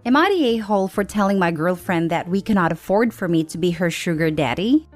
Am I the a-hole for telling my girlfriend that we cannot afford for me to be her sugar daddy?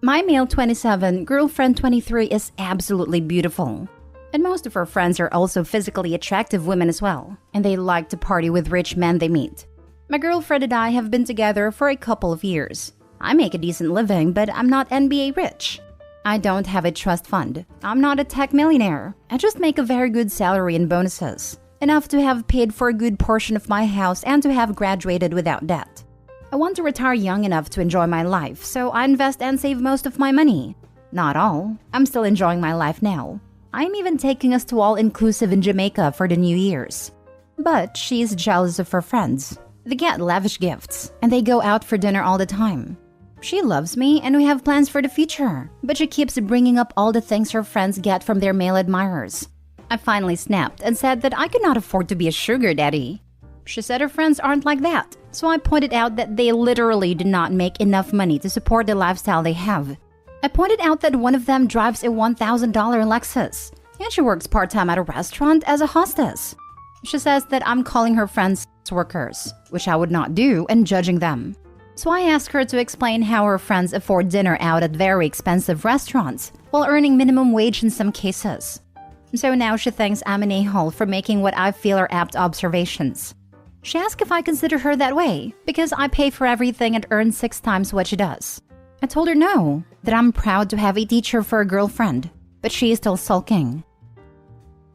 My male 27, girlfriend 23 is absolutely beautiful. And most of her friends are also physically attractive women as well, and they like to party with rich men they meet. My girlfriend and I have been together for a couple of years. I make a decent living, but I'm not NBA rich. I don't have a trust fund. I'm not a tech millionaire. I just make a very good salary and bonuses. Enough to have paid for a good portion of my house and to have graduated without debt. I want to retire young enough to enjoy my life, so I invest and save most of my money. Not all. I'm still enjoying my life now. I'm even taking us to all-inclusive in Jamaica for the New Year's. But she's jealous of her friends. They get lavish gifts, and they go out for dinner all the time. She loves me, and we have plans for the future, but she keeps bringing up all the things her friends get from their male admirers. I finally snapped and said that I could not afford to be a sugar daddy. She said her friends aren't like that, so I pointed out that they literally do not make enough money to support the lifestyle they have. I pointed out that one of them drives a $1,000 Lexus, and she works part-time at a restaurant as a hostess. She says that I'm calling her friends workers, which I would not do, and judging them. So I asked her to explain how her friends afford dinner out at very expensive restaurants while earning minimum wage in some cases. So now she thinks I'm an a-hole for making what I feel are apt observations. She asked if I consider her that way, because I pay for everything and earn 6 times what she does. I told her no, that I'm proud to have a teacher for a girlfriend, but she is still sulking.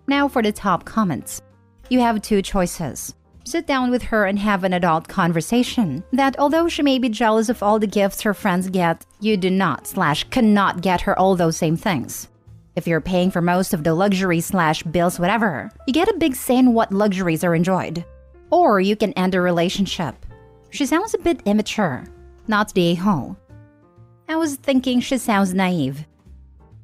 Now for the top comments. You have 2 choices. Sit down with her and have an adult conversation that although she may be jealous of all the gifts her friends get, you do not/cannot get her all those same things. If you're paying for most of the luxury/bills whatever, you get a big say in what luxuries are enjoyed. Or you can end a relationship. She sounds a bit immature, not the a-hole. I was thinking she sounds naive.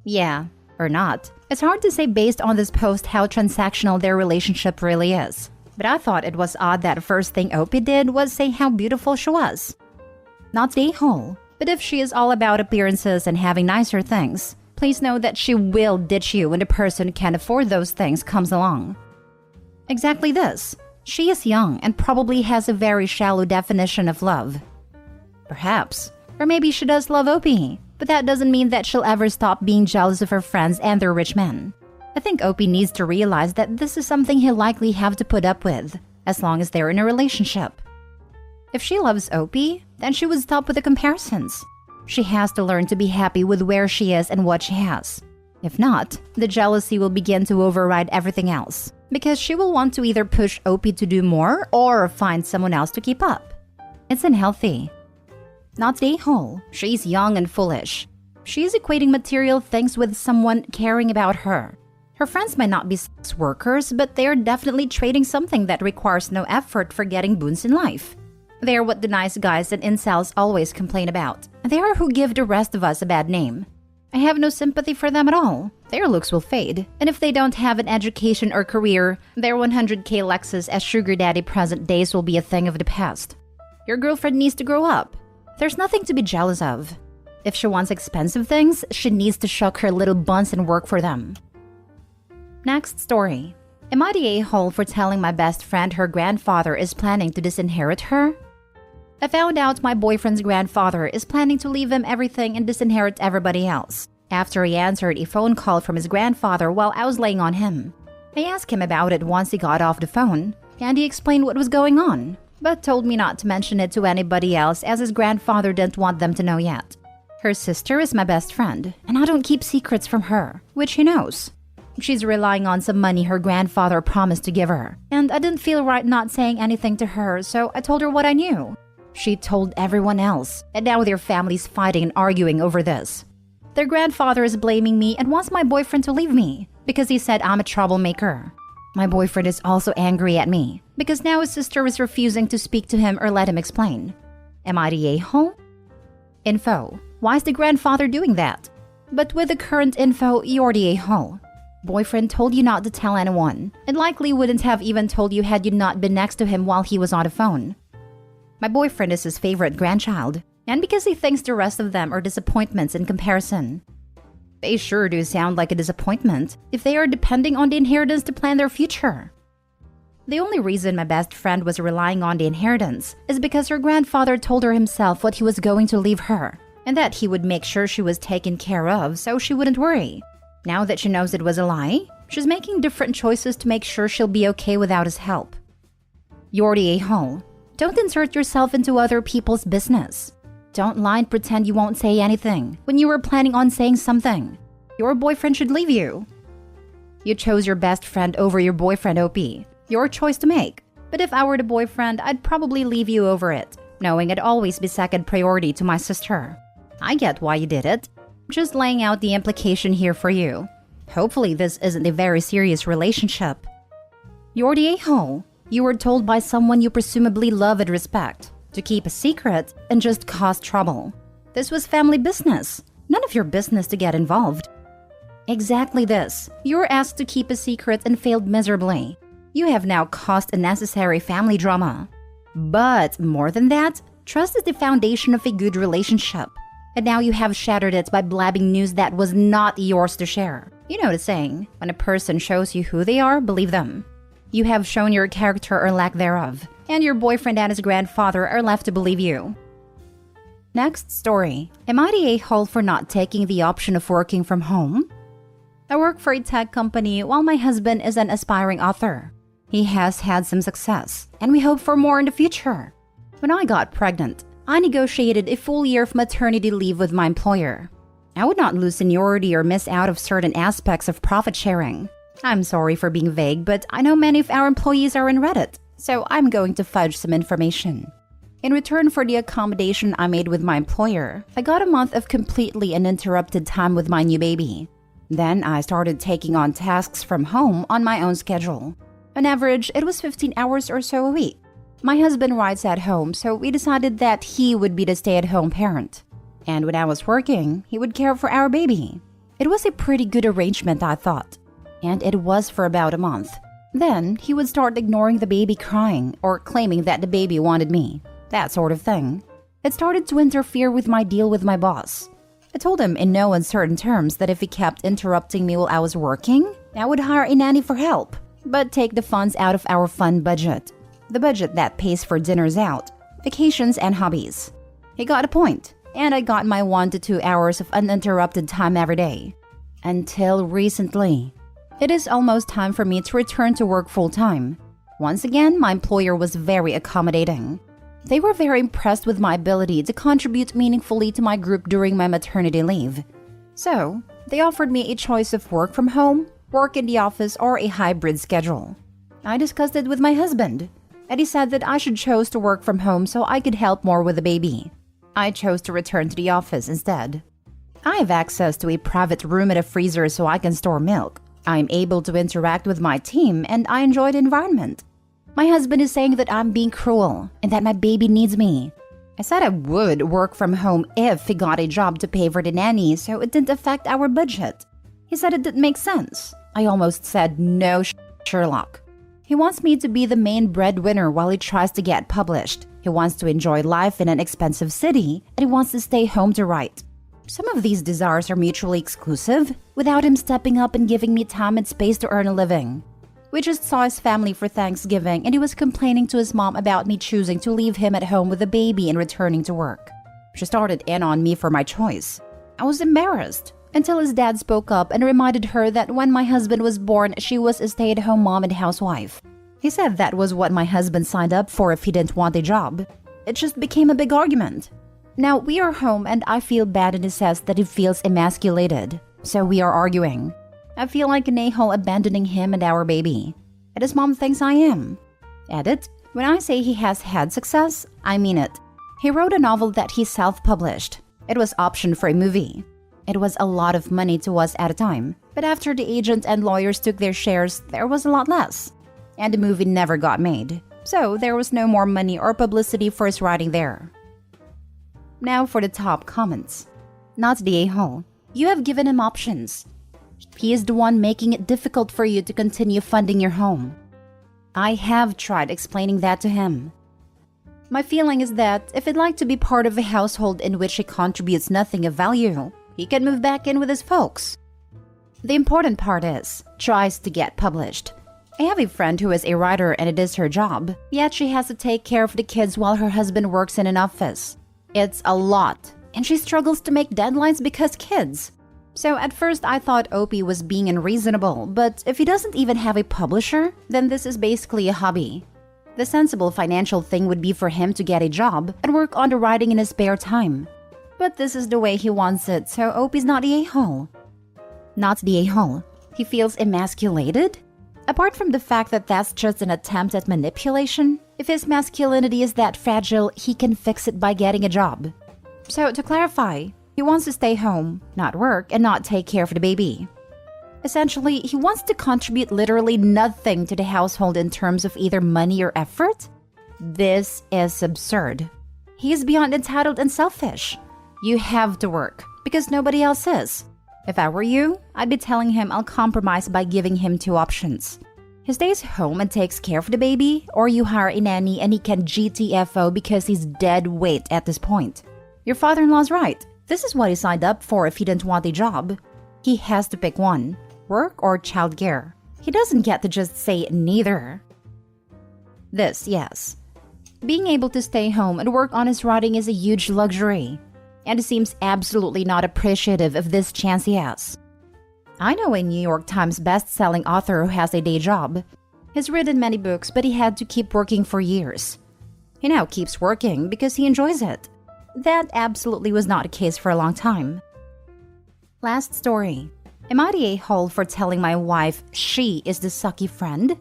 Yeah, or not. It's hard to say based on this post how transactional their relationship really is. But I thought it was odd that the first thing Opie did was say how beautiful she was. Not the a-hole, but if she is all about appearances and having nicer things, please know that she will ditch you when the person who can afford those things comes along. Exactly this. She is young and probably has a very shallow definition of love. Perhaps. Or maybe she does love Opie, but that doesn't mean that she'll ever stop being jealous of her friends and their rich men. I think Opie needs to realize that this is something he'll likely have to put up with, as long as they're in a relationship. If she loves Opie, then she would stop with the comparisons. She has to learn to be happy with where she is and what she has. If not, the jealousy will begin to override everything else, because she will want to either push Opie to do more or find someone else to keep up. It's unhealthy. Not the a-hole. She's young and foolish. She's equating material things with someone caring about her. Her friends might not be sex workers, but they are definitely trading something that requires no effort for getting boons in life. They are what the nice guys and incels always complain about. They are who give the rest of us a bad name. I have no sympathy for them at all. Their looks will fade, and if they don't have an education or career, their 100k Lexus as sugar daddy present days will be a thing of the past. Your girlfriend needs to grow up. There's nothing to be jealous of. If she wants expensive things, she needs to shuck her little buns and work for them. Next story. Am I the a-hole for telling my best friend her grandfather is planning to disinherit her? I found out my boyfriend's grandfather is planning to leave him everything and disinherit everybody else, after he answered a phone call from his grandfather while I was laying on him. I asked him about it once he got off the phone, and he explained what was going on, but told me not to mention it to anybody else as his grandfather didn't want them to know yet. Her sister is my best friend, and I don't keep secrets from her, which he knows. She's relying on some money her grandfather promised to give her, and I didn't feel right not saying anything to her, so I told her what I knew. She told everyone else, and now their family's fighting and arguing over this. Their grandfather is blaming me and wants my boyfriend to leave me, because he said I'm a troublemaker. My boyfriend is also angry at me, because now his sister is refusing to speak to him or let him explain. Am I the a-hole? Info. Why is the grandfather doing that? But with the current info, you're the a-hole. Boyfriend told you not to tell anyone, and likely wouldn't have even told you had you not been next to him while he was on the phone. My boyfriend is his favorite grandchild, and because he thinks the rest of them are disappointments in comparison. They sure do sound like a disappointment if they are depending on the inheritance to plan their future. The only reason my best friend was relying on the inheritance is because her grandfather told her himself what he was going to leave her, and that he would make sure she was taken care of so she wouldn't worry. Now that she knows it was a lie, she's making different choices to make sure she'll be okay without his help. You're the a-hole. Don't insert yourself into other people's business. Don't lie and pretend you won't say anything when you were planning on saying something. Your boyfriend should leave you. You chose your best friend over your boyfriend, OP. Your choice to make. But if I were the boyfriend, I'd probably leave you over it, knowing I'd always be second priority to my sister. I get why you did it. Just laying out the implication here for you. Hopefully this isn't a very serious relationship. You're the a-hole. You were told by someone you presumably love and respect to keep a secret and just cause trouble. This was family business. None of your business to get involved. Exactly this. You were asked to keep a secret and failed miserably. You have now caused unnecessary family drama. But more than that, trust is the foundation of a good relationship. And now you have shattered it by blabbing news that was not yours to share. You know the saying, when a person shows you who they are, believe them. You have shown your character or lack thereof, and your boyfriend and his grandfather are left to believe you. Next story. Am I the a-hole for not taking the option of working from home? I work for a tech company while my husband is an aspiring author. He has had some success, and we hope for more in the future. When I got pregnant, I negotiated a full year of maternity leave with my employer. I would not lose seniority or miss out of certain aspects of profit sharing. I'm sorry for being vague, but I know many of our employees are in Reddit, so I'm going to fudge some information. In return for the accommodation I made with my employer, I got a month of completely uninterrupted time with my new baby. Then I started taking on tasks from home on my own schedule. On average, it was 15 hours or so a week. My husband writes at home, so we decided that he would be the stay-at-home parent. And when I was working, he would care for our baby. It was a pretty good arrangement, I thought. And it was for about a month. Then he would start ignoring the baby crying or claiming that the baby wanted me. That sort of thing. It started to interfere with my deal with my boss. I told him in no uncertain terms that if he kept interrupting me while I was working, I would hire a nanny for help, but take the funds out of our fund budget. The budget that pays for dinners out, vacations, and hobbies. He got a point, and I got my 1 to 2 hours of uninterrupted time every day. Until recently. It is almost time for me to return to work full-time. Once again, my employer was very accommodating. They were very impressed with my ability to contribute meaningfully to my group during my maternity leave. So, they offered me a choice of work from home, work in the office, or a hybrid schedule. I discussed it with my husband, and he said that I should choose to work from home so I could help more with the baby. I chose to return to the office instead. I have access to a private room and a freezer so I can store milk. I am able to interact with my team, and I enjoy the environment. My husband is saying that I'm being cruel and that my baby needs me. I said I would work from home if he got a job to pay for the nanny so it didn't affect our budget. He said it didn't make sense. I almost said no, Sherlock. He wants me to be the main breadwinner while he tries to get published. He wants to enjoy life in an expensive city, and he wants to stay home to write. Some of these desires are mutually exclusive, without him stepping up and giving me time and space to earn a living. We just saw his family for Thanksgiving, and he was complaining to his mom about me choosing to leave him at home with the baby and returning to work. She started in on me for my choice. I was embarrassed, until his dad spoke up and reminded her that when my husband was born, she was a stay-at-home mom and housewife. He said that was what my husband signed up for if he didn't want a job. It just became a big argument. Now we are home and I feel bad, and he says that he feels emasculated. So we are arguing. I feel like an a-hole abandoning him and our baby. And his mom thinks I am. Edit. When I say he has had success, I mean it. He wrote a novel that he self-published. It was optioned for a movie. It was a lot of money to us at a time, but after the agent and lawyers took their shares, there was a lot less. And the movie never got made. So there was no more money or publicity for his writing there. Now for the top comments. Not the a-hole. You have given him options. He is the one making it difficult for you to continue funding your home. I have tried explaining that to him. My feeling is that if he'd like to be part of a household in which he contributes nothing of value, He can move back in with his folks. The important part is, tries to get published. I have a friend who is a writer and it is her job, yet she has to take care of the kids while her husband works in an office. It's a lot, and she struggles to make deadlines because kids. So at first I thought Opie was being unreasonable, but if he doesn't even have a publisher, then this is basically a hobby. The sensible financial thing would be for him to get a job and work on the writing in his spare time. But this is the way he wants it, so Opie's not the a-hole. Not the a-hole. He feels emasculated? Apart from the fact that that's just an attempt at manipulation, if his masculinity is that fragile, he can fix it by getting a job. So to clarify, he wants to stay home, not work, and not take care of the baby. Essentially, he wants to contribute literally nothing to the household in terms of either money or effort. This is absurd. He is beyond entitled and selfish. You have to work, because nobody else is. If I were you, I'd be telling him I'll compromise by giving him two options. He stays home and takes care of the baby, or you hire a nanny and he can GTFO because he's dead weight at this point. Your father-in-law's right. This is what he signed up for if he didn't want a job. He has to pick one, work or childcare. He doesn't get to just say neither. This, yes. Being able to stay home and work on his writing is a huge luxury. And he seems absolutely not appreciative of this chance he has. I know a New York Times best-selling author who has a day job. He's written many books, but he had to keep working for years. He now keeps working because he enjoys it. That absolutely was not the case for a long time. Last story. Am I the a-hole for telling my wife she is the sucky friend?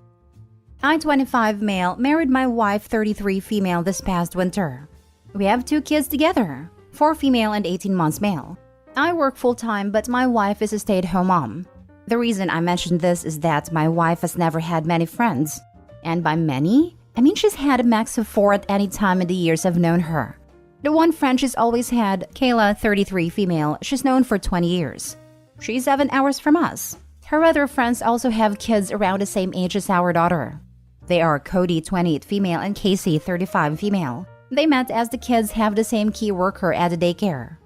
I, 25 male, married my wife, 33 female this past winter. We have 2 kids together. 4 female and 18 months male. I work full-time, but my wife is a stay-at-home mom. The reason I mention this is that my wife has never had many friends. And by many, I mean she's had a max of 4 at any time in the years I've known her. The one friend she's always had, Kayla, 33 female, she's known for 20 years. She's 7 hours from us. Her other friends also have kids around the same age as our daughter. They are Cody, 28 female, and Casey, 35 female. They met as the kids have the same key worker at the daycare.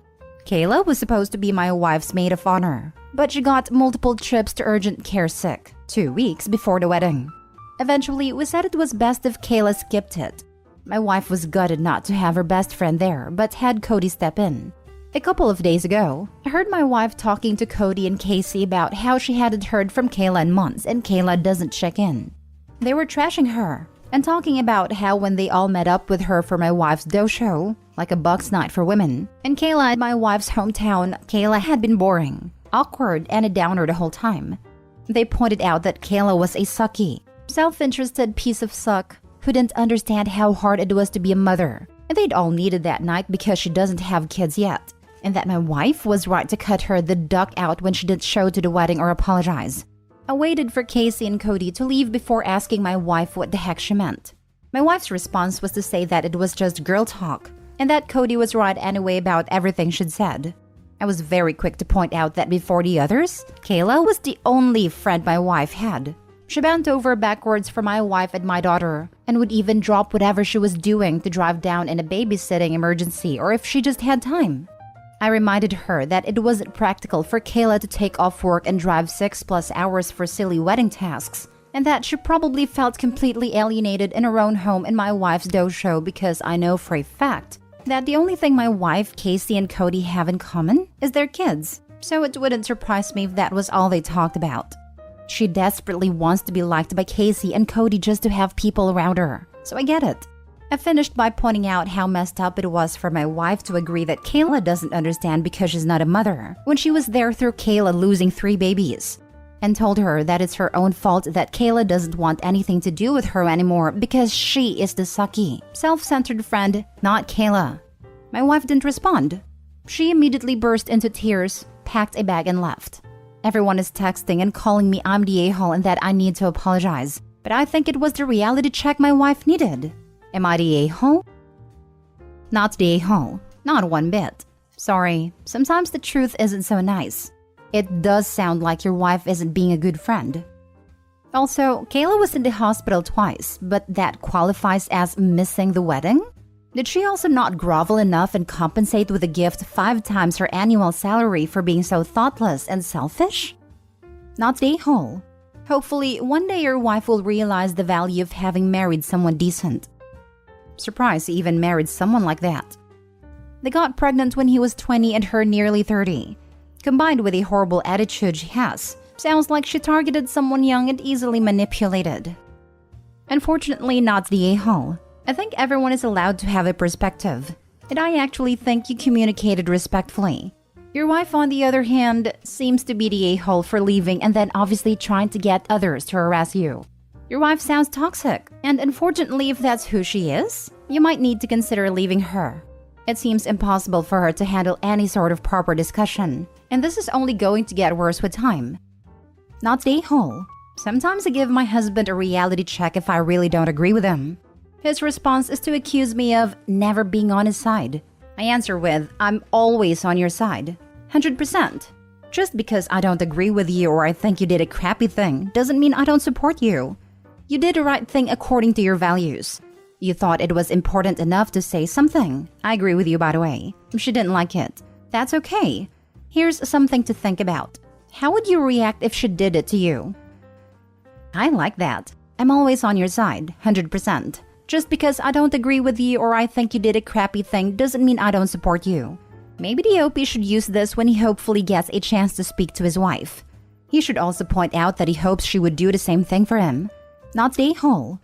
Kayla was supposed to be my wife's maid of honor, but she got multiple trips to urgent care sick 2 weeks before the wedding. Eventually, we said it was best if Kayla skipped it. My wife was gutted not to have her best friend there, but had Cody step in. A couple of days ago, I heard my wife talking to Cody and Casey about how she hadn't heard from Kayla in months and Kayla doesn't check in. They were trashing her and talking about how when they all met up with her for my wife's dojo, like a Bucks night for women, and Kayla at my wife's hometown, Kayla had been boring, awkward, and a downer the whole time. They pointed out that Kayla was a sucky, self-interested piece of suck who didn't understand how hard it was to be a mother, and they'd all needed that night because she doesn't have kids yet, and that my wife was right to cut her the duck out when she didn't show to the wedding or apologize. I waited for Casey and Cody to leave before asking my wife what the heck she meant. My wife's response was to say that it was just girl talk, and that Cody was right anyway about everything she'd said. I was very quick to point out that before the others, Kayla was the only friend my wife had. She bent over backwards for my wife and my daughter, and would even drop whatever she was doing to drive down in a babysitting emergency or if she just had time. I reminded her that it wasn't practical for Kayla to take off work and drive 6+ hours for silly wedding tasks, and that she probably felt completely alienated in her own home in my wife's dojo because I know for a fact that the only thing my wife, Casey, and Cody have in common is their kids, so it wouldn't surprise me if that was all they talked about. She desperately wants to be liked by Casey and Cody just to have people around her, so I get it. I finished by pointing out how messed up it was for my wife to agree that Kayla doesn't understand because she's not a mother, when she was there through Kayla losing 3 babies, and told her that it's her own fault that Kayla doesn't want anything to do with her anymore because she is the sucky, self-centered friend, not Kayla. My wife didn't respond. She immediately burst into tears, packed a bag and left. Everyone is texting and calling me I'm the a-hole and that I need to apologize, but I think it was the reality check my wife needed. Am I the a-hole? Not the a-hole. Not one bit. Sorry, sometimes the truth isn't so nice. It does sound like your wife isn't being a good friend. Also, Kayla was in the hospital twice, but that qualifies as missing the wedding? Did she also not grovel enough and compensate with a gift 5 times her annual salary for being so thoughtless and selfish? Not the a-hole. Hopefully, one day your wife will realize the value of having married someone decent. Surprised he even married someone like that. They got pregnant when he was 20 and her nearly 30. Combined with the horrible attitude she has, sounds like she targeted someone young and easily manipulated. Unfortunately, not the a-hole. I think everyone is allowed to have a perspective, and I actually think you communicated respectfully. Your wife, on the other hand, seems to be the a-hole for leaving and then obviously trying to get others to harass you. Your wife sounds toxic, and unfortunately, if that's who she is, you might need to consider leaving her. It seems impossible for her to handle any sort of proper discussion, and this is only going to get worse with time. Not the a-hole. Sometimes I give my husband a reality check if I really don't agree with him. His response is to accuse me of never being on his side. I answer with, I'm always on your side. 100%. Just because I don't agree with you or I think you did a crappy thing doesn't mean I don't support you. You did the right thing according to your values. You thought it was important enough to say something. I agree with you, by the way. She didn't like it. That's okay. Here's something to think about. How would you react if she did it to you? I like that. I'm always on your side, 100%. Just because I don't agree with you or I think you did a crappy thing doesn't mean I don't support you. Maybe the OP should use this when he hopefully gets a chance to speak to his wife. He should also point out that he hopes she would do the same thing for him. Not the a-hole.